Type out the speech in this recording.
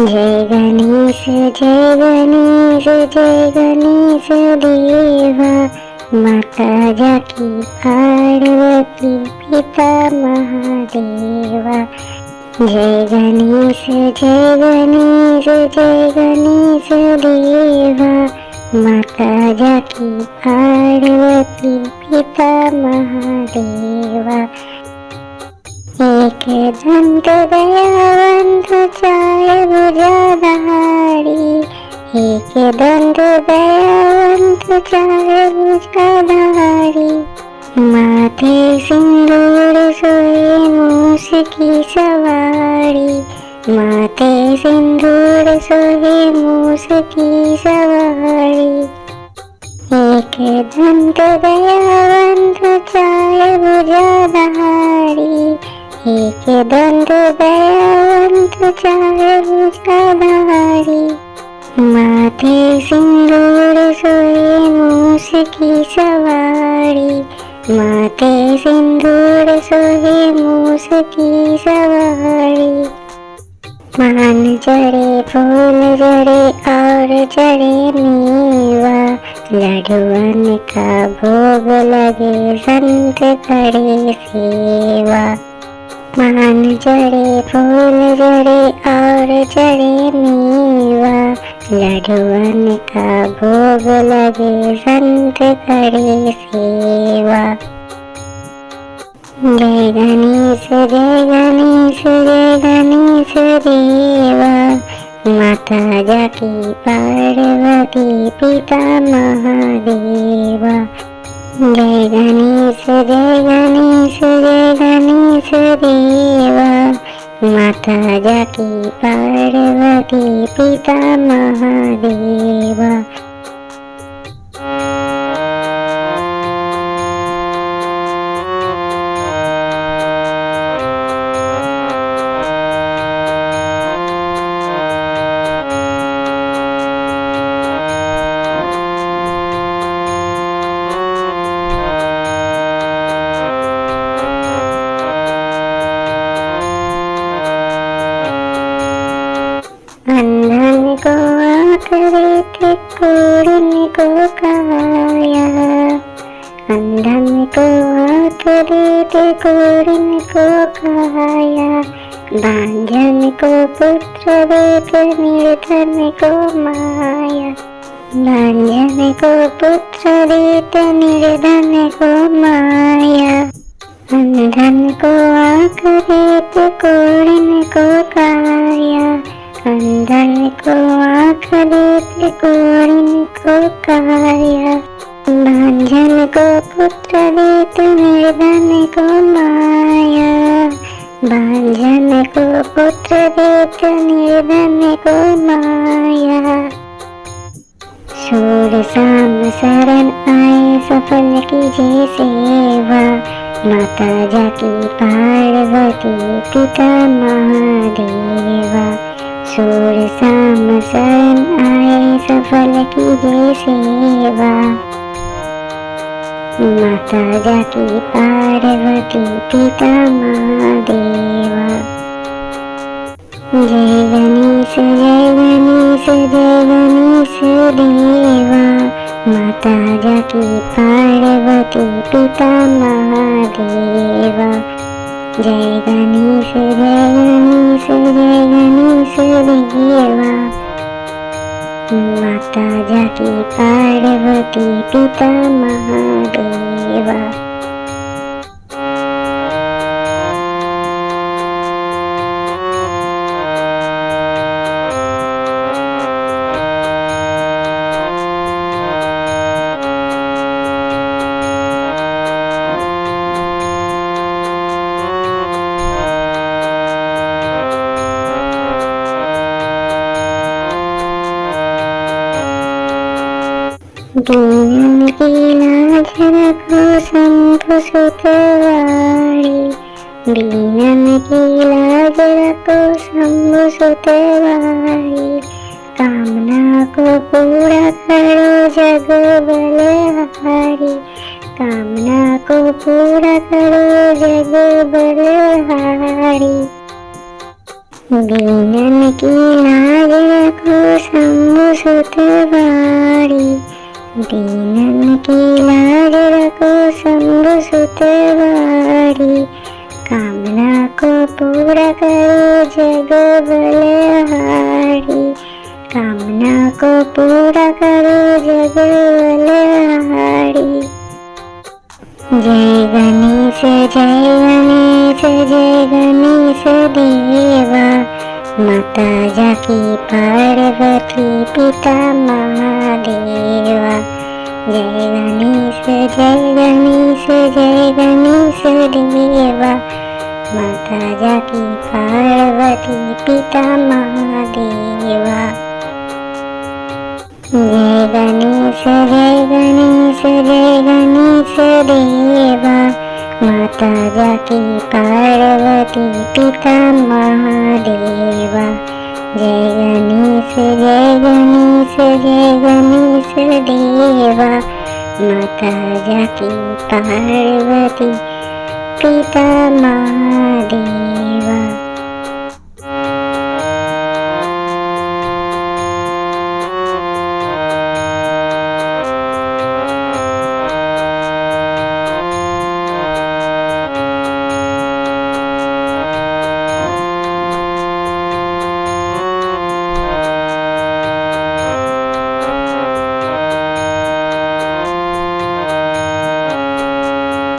जय गणेश जय गणेश जय गणेश देवा। माता जाकी पार्वती पिता महादेवा। जय गणेश जय गणेश जय गणेश देवा। माता जाकी पार्वती पिता महादेवा। एक दंत दयावंत चार भुजाधारी। एक दंत दयावंत चार भुजाधारी। माथे सिंदूर सोए मूस की सवारी। माथे सिंदूर सोए मूस की सवारी। एक दंत दयावंत चार भुजाधारी। एक दंत दयावंत चार भुजाधारी। माथे सिंदूर सोए मूस की सवारी। माथे सिंदूर सोए मूस की सवारी। मान जड़े फूल जड़े और जड़े मेवा। लड्डुअन का भोग लगे संत करे सेवा। मान जड़े फूल जड़े और जड़े मेवा। लड्डुअन का भोग लगे संत करे सेवा। जय गणेश जय गणेश जय गणेश देवा। माता जाकी पार्वती पिता महादेवा। जय गणेश जय गणेश जय गणेश देवा। माता जाकी पार्वती पिता महादेवा। अंधन को आँख देते कुरुन को काया। अंधन को आँख देते कुरुन को काया। बांझन को पुत्र देते निर्धन को माया। बांझन को पुत्र देते निर्धन को माया। अंधन को आँख देते कुरुन को काया। अंधन को आँख देते कुरुन को काया। बांझन को पुत्र देते निर्धन को माया। बांझन को पुत्र देते निर्धन को माया। सूर शाम शरण आए सफल कीजिए सेवा। माता जाकी पार्वती पिता महादेवा। सूर शाम शरण आए सफल कीजिए सेवा। माता जाकी पार्वती पिता महादेवा। जय गणेश जय गणेश जय गणेश देवा। माता जाकी पार्वती पिता महादेवा। जय गणेश जय गणेश जय गणेश देवा। माता जाकी पार्वती पिता महादेवा। दीनन की लाज रखो शंभु सुतवारी। दीनन की लाज रखो शंभु सुतवारी। कामना को पूरा करो जग बलहारी। कामना को पूरा करो जग बलहारी। बीनन की लाज रखो शंभु सुत बाड़ी, बीनन की लाज रखो शंभु सुत बाड़ी। कामना को पूरा करे जग बलहारी, कामना को पूरा करे जग बलहारी। जय गणेश जय गणेश जय गणेश देवा, माता जाकी पार्वती पिता महादेवा। जय गणेश जय गणेश जय गणेश देवा, माता जाकी पार्वती पिता महादेवा। जय गणेश जय गणेश जय गणेश देवा, माता जाकी पार्वती पिता महादेवा। जय गणेश जय गणेश जय गणेश देवा, माता जाकी पार्वती पिता महादेवा।